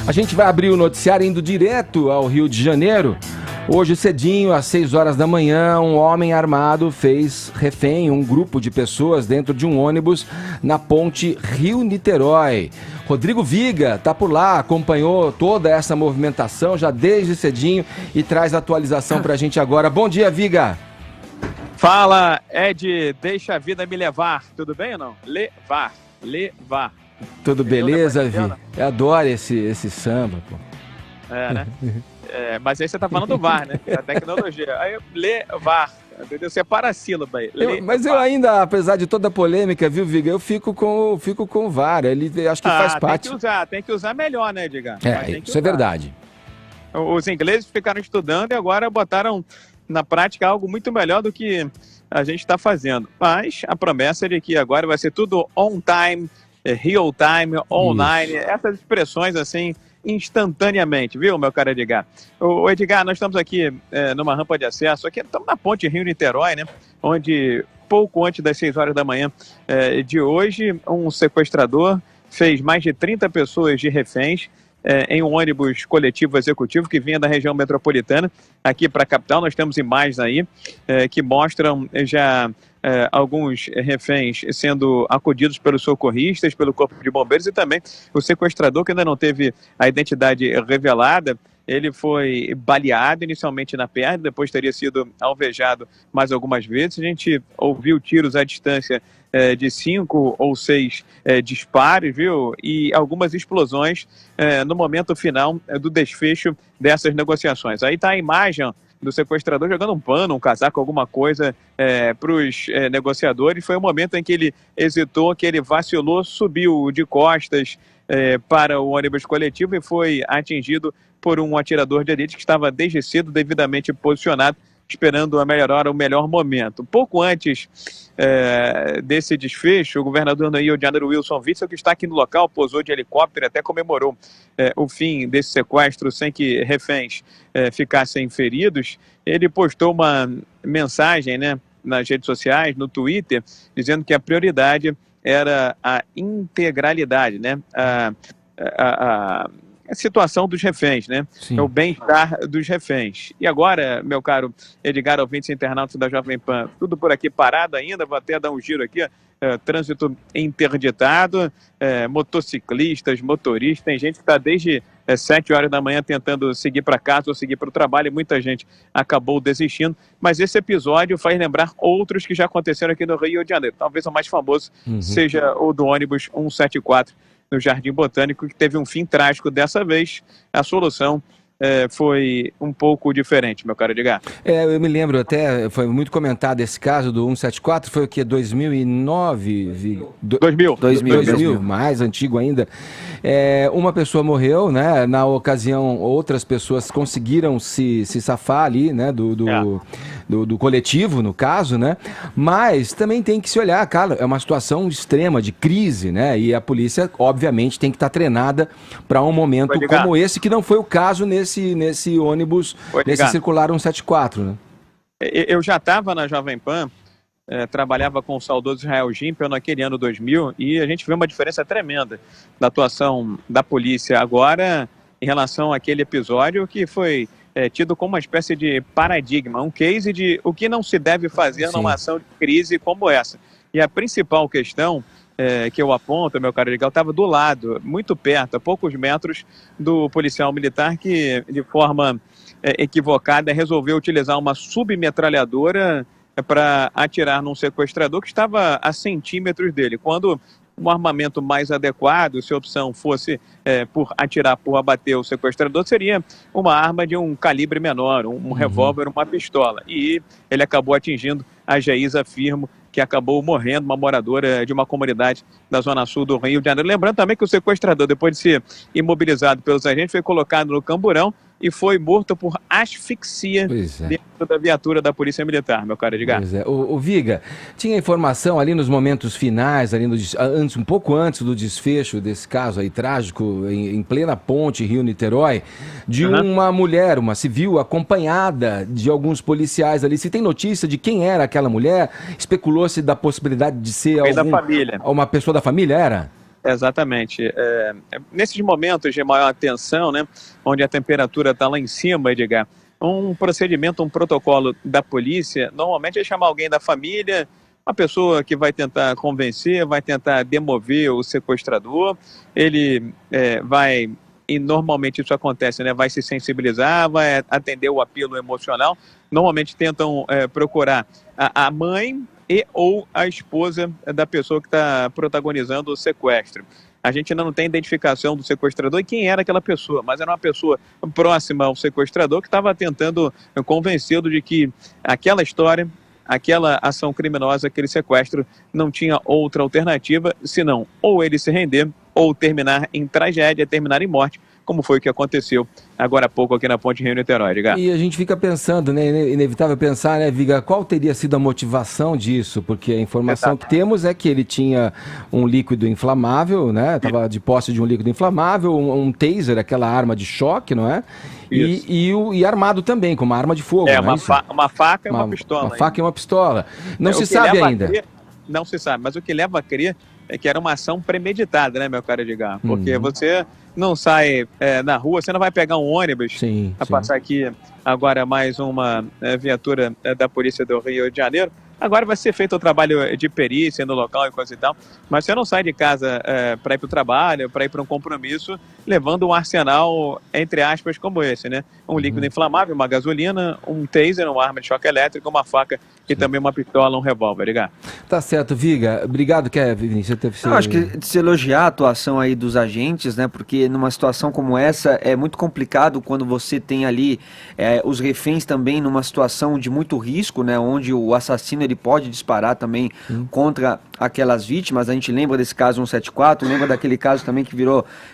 A gente vai abrir o noticiário indo direto ao Rio de Janeiro. Hoje cedinho, às 6 horas da manhã, um homem armado fez refém um grupo de pessoas dentro de um ônibus na ponte Rio-Niterói. Rodrigo Viga está por lá, acompanhou toda essa movimentação já desde cedinho e traz atualização para a gente agora. Bom dia, Viga! Fala, Ed, deixa a vida me levar, tudo bem ou não? Levar. Tudo beleza, Vi? Eu adoro esse samba, pô. Né? Mas aí você tá falando do VAR, né? A tecnologia. Aí, levar, entendeu? Separa a sílaba aí. Mas eu ainda, apesar de toda a polêmica, viu, Viga, eu fico com o VAR. Ele acho que faz parte. Tem que usar melhor, né, Edgar? Isso é verdade. Os ingleses ficaram estudando e agora botaram na prática algo muito melhor do que a gente está fazendo. Mas a promessa é de que agora vai ser tudo on time, real time, online, essas expressões assim, instantaneamente, viu, meu caro Edgar? O Edgar, nós estamos aqui numa rampa de acesso, aqui estamos na ponte Rio-Niterói, né? Onde pouco antes das 6 horas da manhã de hoje, um sequestrador fez mais de 30 pessoas de reféns em um ônibus coletivo executivo que vinha da região metropolitana aqui para a capital. Nós temos imagens aí que mostram já alguns reféns sendo acudidos pelos socorristas, pelo Corpo de Bombeiros e também o sequestrador, que ainda não teve a identidade revelada. Ele foi baleado inicialmente na perna, depois teria sido alvejado mais algumas vezes. A gente ouviu tiros à distância de 5 ou 6 disparos, viu? E algumas explosões no momento final do desfecho dessas negociações. Aí está a imagem do sequestrador jogando um pano, um casaco, alguma coisa para os negociadores. Foi o momento em que ele hesitou, que ele vacilou, subiu de costas para o ônibus coletivo e foi atingido por um atirador de elite que estava desde cedo devidamente posicionado, esperando a melhor hora, o melhor momento. Pouco antes desse desfecho, o governador do Rio de Janeiro, Wilson Witzel, que está aqui no local, pousou de helicóptero, até comemorou o fim desse sequestro sem que reféns ficassem feridos. Ele postou uma mensagem, né, nas redes sociais, no Twitter, dizendo que a prioridade era a integralidade, né, a situação dos reféns, né? Sim. O bem-estar dos reféns. E agora, meu caro Edgar, ouvintes internautas da Jovem Pan, tudo por aqui parado ainda, vou até dar um giro aqui, trânsito interditado, motociclistas, motoristas, tem gente que está desde 7 horas da manhã tentando seguir para casa ou seguir para o trabalho, e muita gente acabou desistindo, mas esse episódio faz lembrar outros que já aconteceram aqui no Rio de Janeiro. Talvez o mais famoso seja o do ônibus 174, no Jardim Botânico, que teve um fim trágico. Dessa vez, a solução foi um pouco diferente, meu caro Edgar. Eu me lembro até, foi muito comentado esse caso do 174, foi o que, 2009? 2000, mais antigo ainda. Uma pessoa morreu, né? Na ocasião, outras pessoas conseguiram se safar ali, né? Do coletivo, no caso, né? Mas também tem que se olhar, cara, é uma situação extrema, de crise, né? E a polícia, obviamente, tem que estar treinada para um momento como esse, que não foi o caso nesse ônibus, nesse circular 174, né? Eu já estava na Jovem Pan, trabalhava com o saudoso Israel Gimpel naquele ano 2000, e a gente vê uma diferença tremenda da atuação da polícia agora em relação àquele episódio que foi tido como uma espécie de paradigma, um case de o que não se deve fazer numa ação de crise como essa. E a principal questão que eu aponto, meu caro Edgar, estava do lado, muito perto, a poucos metros do policial militar que, de forma equivocada, resolveu utilizar uma submetralhadora para atirar num sequestrador que estava a centímetros dele, quando um armamento mais adequado, se a opção fosse por atirar, por abater o sequestrador, seria uma arma de um calibre menor, um revólver, uma pistola. E ele acabou atingindo a Geisa Firmo, que acabou morrendo, uma moradora de uma comunidade da Zona Sul do Rio de Janeiro. Lembrando também que o sequestrador, depois de ser imobilizado pelos agentes, foi colocado no camburão e foi morto por asfixia dentro da viatura da Polícia Militar, meu caro Edgar. Pois é. O Viga, tinha informação ali nos momentos finais, ali um pouco antes do desfecho desse caso aí trágico, em plena ponte Rio-Niterói, de uma mulher, uma civil, acompanhada de alguns policiais ali. Se tem notícia de quem era aquela mulher? Especulou-se da possibilidade de ser da família. Uma pessoa da família, era? Exatamente. Nesses momentos de maior tensão, né, onde a temperatura está lá em cima, Edgar, um procedimento, um protocolo da polícia, normalmente é chamar alguém da família, uma pessoa que vai tentar convencer, vai tentar demover o sequestrador, ele vai, e normalmente isso acontece, né, vai se sensibilizar, vai atender o apelo emocional, normalmente tentam procurar a mãe e ou a esposa da pessoa que está protagonizando o sequestro. A gente ainda não tem identificação do sequestrador e quem era aquela pessoa, mas era uma pessoa próxima ao sequestrador que estava tentando convencê-lo de que aquela história, aquela ação criminosa, aquele sequestro, não tinha outra alternativa, senão ou ele se render ou terminar em tragédia, terminar em morte, como foi o que aconteceu agora há pouco aqui na Ponte Rio-Niterói, Edgar. E a gente fica pensando, né, inevitável pensar, né, Viga, qual teria sido a motivação disso? Porque a informação que temos é que ele tinha um líquido inflamável, né, estava de posse de um líquido inflamável, um taser, aquela arma de choque, não é? E armado também, com uma arma de fogo. Uma faca e uma pistola. Uma faca e uma pistola. Não se sabe ainda. Não se sabe, mas o que leva a crer é que era uma ação premeditada, né, meu caro Edgar? Porque você não sai na rua, você não vai pegar um ônibus a passar aqui agora mais uma viatura da Polícia do Rio de Janeiro. Agora vai ser feito o trabalho de perícia no local e coisa e tal, mas você não sai de casa para ir para o trabalho, para ir para um compromisso, levando um arsenal, entre aspas, como esse, né? Um líquido inflamável, uma gasolina, um taser, uma arma de choque elétrico, uma faca e também uma pistola, um revólver, Edgar. Tá certo, Viga. Obrigado, Kevin. Eu acho que de se elogiar a atuação aí dos agentes, né? Porque numa situação como essa é muito complicado quando você tem ali os reféns também numa situação de muito risco, né? Onde o assassino ele pode disparar também contra aquelas vítimas. A gente lembra desse caso 174, lembra daquele caso também que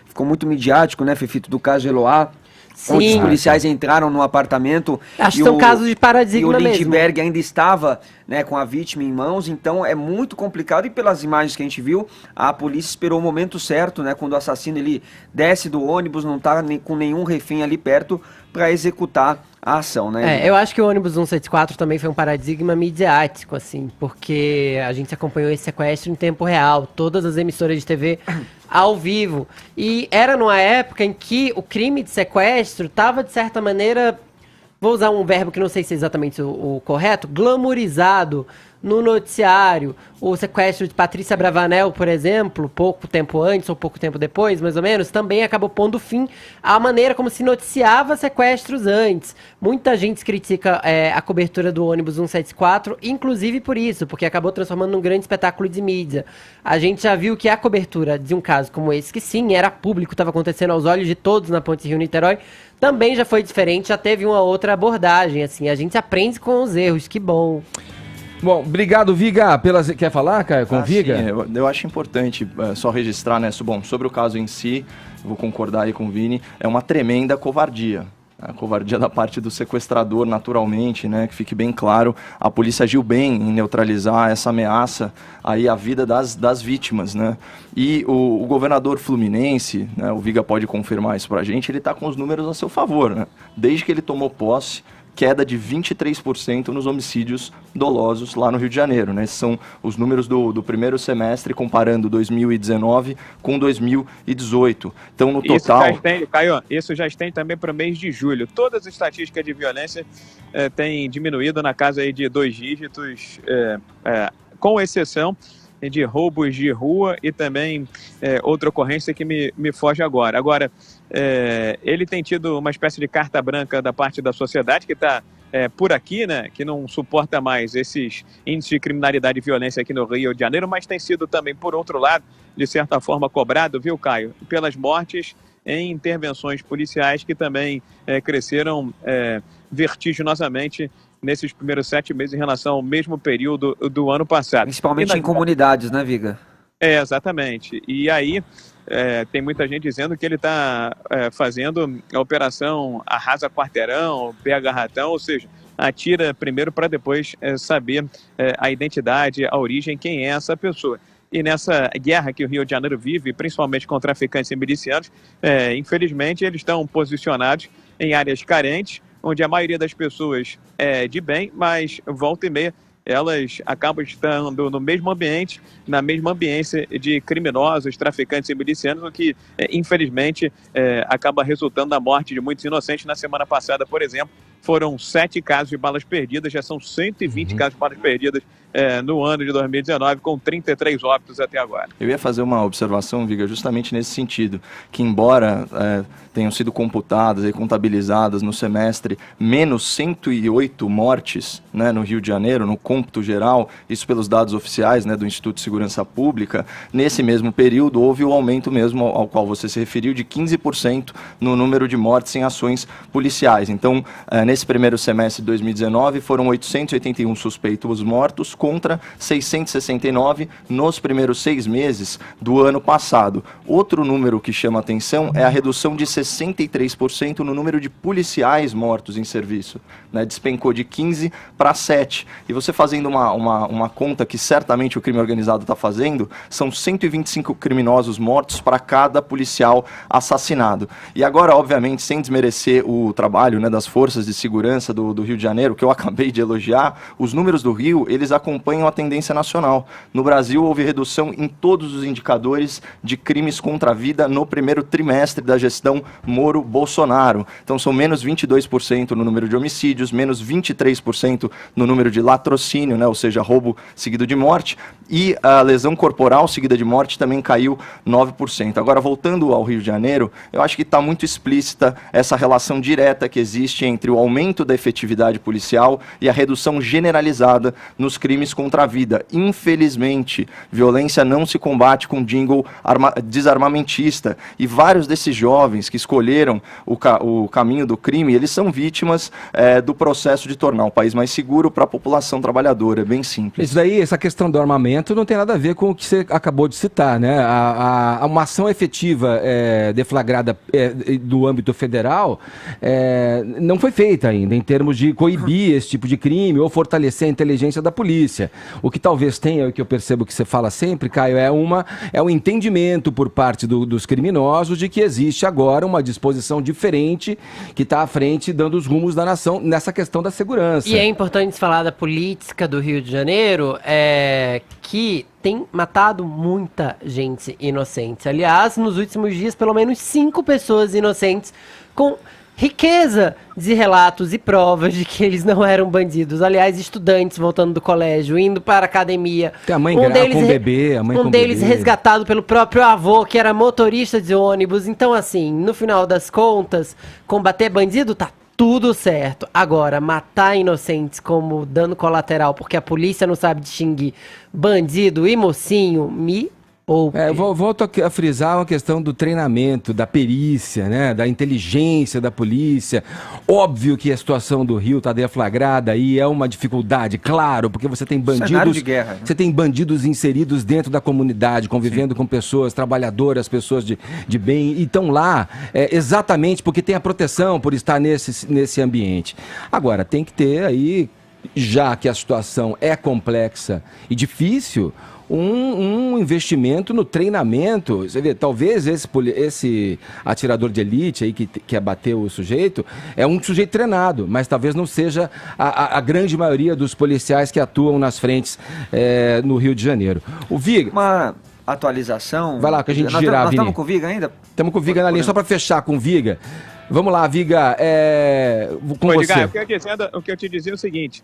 ficou muito midiático, né, Fefito, do caso Eloá. Sim. Onde os policiais entraram no apartamento. Acho que são casos de paradigma mesmo. E o Lindbergh ainda estava, né, com a vítima em mãos, então é muito complicado. E pelas imagens que a gente viu, a polícia esperou o momento certo, né, quando o assassino ele desce do ônibus, não está com nenhum refém ali perto para executar a ação, né? Eu acho que o ônibus 174 também foi um paradigma midiático, assim, porque a gente acompanhou esse sequestro em tempo real, todas as emissoras de TV ao vivo, e era numa época em que o crime de sequestro estava, de certa maneira, vou usar um verbo que não sei se é exatamente o correto, glamourizado no noticiário. O sequestro de Patrícia Bravanel, por exemplo, pouco tempo antes ou pouco tempo depois, mais ou menos, também acabou pondo fim à maneira como se noticiava sequestros antes. Muita gente critica a cobertura do ônibus 174, inclusive por isso, porque acabou transformando num grande espetáculo de mídia. A gente já viu que a cobertura de um caso como esse, que sim, era público, estava acontecendo aos olhos de todos na Ponte Rio-Niterói, também já foi diferente, já teve uma outra abordagem, assim, a gente aprende com os erros, que bom. Bom, obrigado, Viga. Quer falar, Caio, com o Viga? Sim, eu acho importante só registrar, né? Bom, sobre o caso em si, vou concordar aí com o Vini, é uma tremenda covardia. A covardia da parte do sequestrador, naturalmente, né? Que fique bem claro, a polícia agiu bem em neutralizar essa ameaça aí à vida das vítimas, né? E o governador fluminense, né, o Viga pode confirmar isso pra gente, ele está com os números a seu favor, né? Desde que ele tomou posse, queda de 23% nos homicídios dolosos lá no Rio de Janeiro, né? Esses são os números do primeiro semestre, comparando 2019 com 2018. Então, no total... Isso já estende também para o mês de julho. Todas as estatísticas de violência têm diminuído na casa aí de 2 dígitos, com exceção de roubos de rua e também outra ocorrência que me foge agora. Agora, ele tem tido uma espécie de carta branca da parte da sociedade que está por aqui, né, que não suporta mais esses índices de criminalidade e violência aqui no Rio de Janeiro, mas tem sido também, por outro lado, de certa forma cobrado, viu, Caio, pelas mortes em intervenções policiais que também cresceram vertiginosamente nesses primeiros 7 meses em relação ao mesmo período do ano passado. Principalmente em comunidades, né, Viga? Exatamente. E aí tem muita gente dizendo que ele está fazendo a operação arrasa quarteirão, pega ratão, ou seja, atira primeiro para depois saber a identidade, a origem, quem é essa pessoa. E nessa guerra que o Rio de Janeiro vive, principalmente com traficantes e milicianos, infelizmente eles estão posicionados em áreas carentes, onde a maioria das pessoas é de bem, mas volta e meia elas acabam estando no mesmo ambiente, na mesma ambiência de criminosos, traficantes e milicianos, o que, infelizmente, acaba resultando na morte de muitos inocentes. Na semana passada, por exemplo, foram 7 casos de balas perdidas, já são 120 casos de balas perdidas no ano de 2019, com 33 óbitos até agora. Eu ia fazer uma observação, Viga, justamente nesse sentido, que embora tenham sido computadas e contabilizadas no semestre menos 108 mortes, né, no Rio de Janeiro, no cômputo geral, isso pelos dados oficiais, né, do Instituto de Segurança Pública, nesse mesmo período houve o aumento mesmo ao qual você se referiu, de 15% no número de mortes em ações policiais. Então, nesse primeiro semestre de 2019, foram 881 suspeitos mortos contra 669 nos primeiros 6 meses do ano passado. Outro número que chama atenção é a redução de 63% no número de policiais mortos em serviço, né? Despencou de 15 para 7. E você fazendo uma conta que certamente o crime organizado está fazendo, são 125 criminosos mortos para cada policial assassinado. E agora, obviamente, sem desmerecer o trabalho, né, das forças de segurança do Rio de Janeiro, que eu acabei de elogiar, os números do Rio, eles acompanham a tendência nacional. No Brasil, houve redução em todos os indicadores de crimes contra a vida no primeiro trimestre da gestão Moro-Bolsonaro. Então, são menos 22% no número de homicídios, menos 23% no número de latrocínio, né, ou seja, roubo seguido de morte, e a lesão corporal seguida de morte também caiu 9%. Agora, voltando ao Rio de Janeiro, eu acho que está muito explícita essa relação direta que existe entre o aumento da efetividade policial e a redução generalizada nos crimes contra a vida. Infelizmente, violência não se combate com jingle desarmamentista, e vários desses jovens que escolheram o caminho do crime, eles são vítimas do processo de tornar o país mais seguro para a população trabalhadora. É bem simples. Isso daí, essa questão do armamento não tem nada a ver com o que você acabou de citar, né? Uma ação efetiva deflagrada do âmbito federal não foi feita ainda em termos de coibir esse tipo de crime ou fortalecer a inteligência da polícia. O que talvez tenha, o que eu percebo que você fala sempre, Caio, é um entendimento por parte dos criminosos de que existe agora uma disposição diferente que está à frente dando os rumos da nação nessa questão da segurança. E é importante falar da política do Rio de Janeiro, que tem matado muita gente inocente. Aliás, nos últimos dias, pelo menos 5 pessoas inocentes com riqueza de relatos e provas de que eles não eram bandidos. Aliás, estudantes voltando do colégio, indo para a academia. Tem a mãe com o bebê, a mãe com o bebê. Um deles resgatado pelo próprio avô, que era motorista de ônibus. Então, assim, no final das contas, combater bandido tá tudo certo. Agora, matar inocentes como dano colateral, porque a polícia não sabe distinguir bandido e mocinho, eu volto a frisar uma questão do treinamento, da perícia, né, da inteligência da polícia. Óbvio que a situação do Rio está deflagrada e é uma dificuldade, claro, porque você tem bandidos de guerra, né? Você tem bandidos inseridos dentro da comunidade, convivendo com pessoas trabalhadoras, pessoas de bem, e estão lá exatamente porque tem a proteção por estar nesse ambiente. Agora, tem que ter aí, já que a situação é complexa e difícil, um investimento no treinamento. Você vê, talvez esse atirador de elite aí que abateu o sujeito é um sujeito treinado, mas talvez não seja a grande maioria dos policiais que atuam nas frentes no Rio de Janeiro. O Viga... Uma atualização... Vai lá que a gente girar, Nós estamos com o Viga ainda? Estamos com o Viga na linha, só para fechar com o Viga. Vamos lá, Viga, com você. Edgar, o que eu te dizia é o seguinte,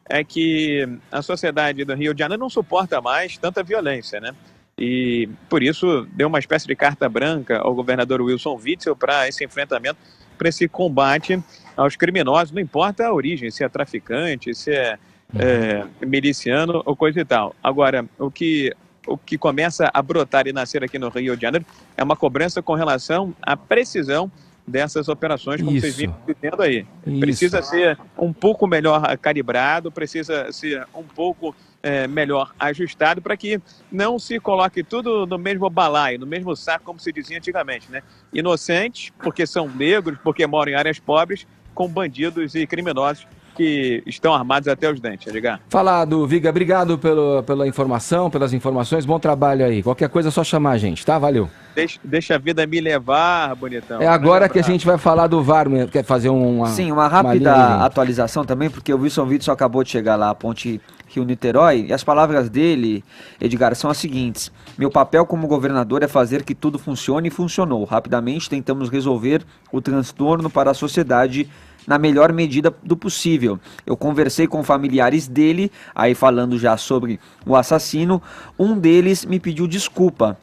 é que a sociedade do Rio de Janeiro não suporta mais tanta violência, né? E por isso deu uma espécie de carta branca ao governador Wilson Witzel para esse enfrentamento, para esse combate aos criminosos, não importa a origem, se é traficante, se é miliciano ou coisa e tal. Agora, o que começa a brotar e nascer aqui no Rio de Janeiro é uma cobrança com relação à precisão dessas operações, como vocês vinham dizendo aí. Precisa ser um pouco melhor calibrado, precisa ser um pouco melhor ajustado para que não se coloque tudo no mesmo balaio, no mesmo saco, como se dizia antigamente, né? Inocentes, porque são negros, porque moram em áreas pobres, com bandidos e criminosos que estão armados até os dentes, Edgar. Falado, Viga, obrigado pela informação, pelas informações, bom trabalho aí. Qualquer coisa é só chamar a gente, tá? Valeu. Deixa a vida me levar, bonitão. É agora que a gente vai falar do VAR, quer fazer uma... Sim, uma rápida atualização também, porque o Wilson Witzel acabou de chegar lá à ponte Rio-Niterói, e as palavras dele, Edgar, são as seguintes: meu papel como governador é fazer que tudo funcione e funcionou. Rapidamente tentamos resolver o transtorno para a sociedade na melhor medida do possível. Eu conversei com familiares dele, aí falando já sobre o assassino, um deles me pediu desculpa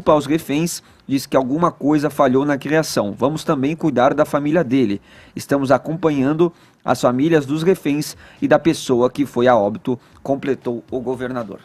aos reféns, disse que alguma coisa falhou na criação. Vamos também cuidar da família dele. Estamos acompanhando as famílias dos reféns e da pessoa que foi a óbito, completou o governador.